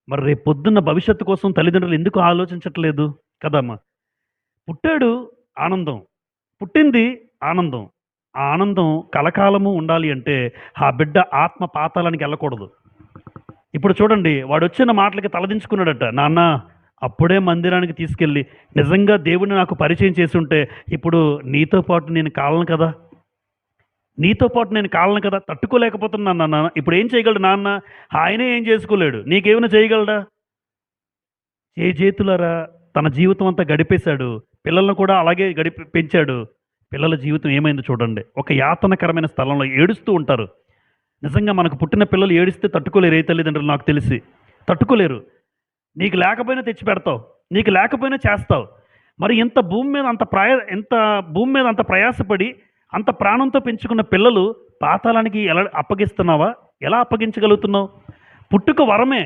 మరి రేపు పొద్దున్న భవిష్యత్తు కోసం తల్లిదండ్రులు ఎందుకు ఆలోచించట్లేదు? కదమ్మా! పుట్టాడు ఆనందం. పుట్టింది ఆనందం. ఆ ఆనందం కలకాలము ఉండాలి అంటే, ఆ బిడ్డ ఆత్మ పాతాళానికెళ్ళకూడదు. ఇప్పుడు చూడండి వాడొచ్చిన మాటలకి తలదించుకున్నాడట. నాన్న అప్పుడే మందిరానికి తీసుకెళ్ళి, నిజంగా దేవుడిని నాకు పరిచయం చేసుంటే, ఇప్పుడు నీతో పాటు నేను కాలను కదా! నీతో పాటు నేను కాలను కదా! తట్టుకోలేకపోతున్నాను నాన్న. ఇప్పుడేం చేయగలడు నాన్న? ఆయనే ఏం చేసుకోలేడు. నీకేమైనా చేయగలడా? చేతులారా తన జీవితం అంతా గడిపేశాడు. పిల్లల్ని కూడా అలాగే పెంచాడు. పిల్లల జీవితం ఏమైందో చూడండి. ఒక యాతనకరమైన స్థలంలో ఏడుస్తూ ఉంటారు. నిజంగా మనకు పుట్టిన పిల్లలు ఏడిస్తే తట్టుకోలేరు ఏ తల్లిదండ్రులు నాకు తెలిసి. తట్టుకోలేరు. నీకు లేకపోయినా తెచ్చిపెడతావు. నీకు లేకపోయినా చేస్తావు. మరి ఇంత భూమి మీద అంత ప్రయాసపడి, అంత ప్రాణంతో పెంచుకున్న పిల్లలు పాతాళానికి ఎలా అప్పగిస్తున్నావా? ఎలా అప్పగించగలుగుతున్నావు? పుట్టుక వరమే.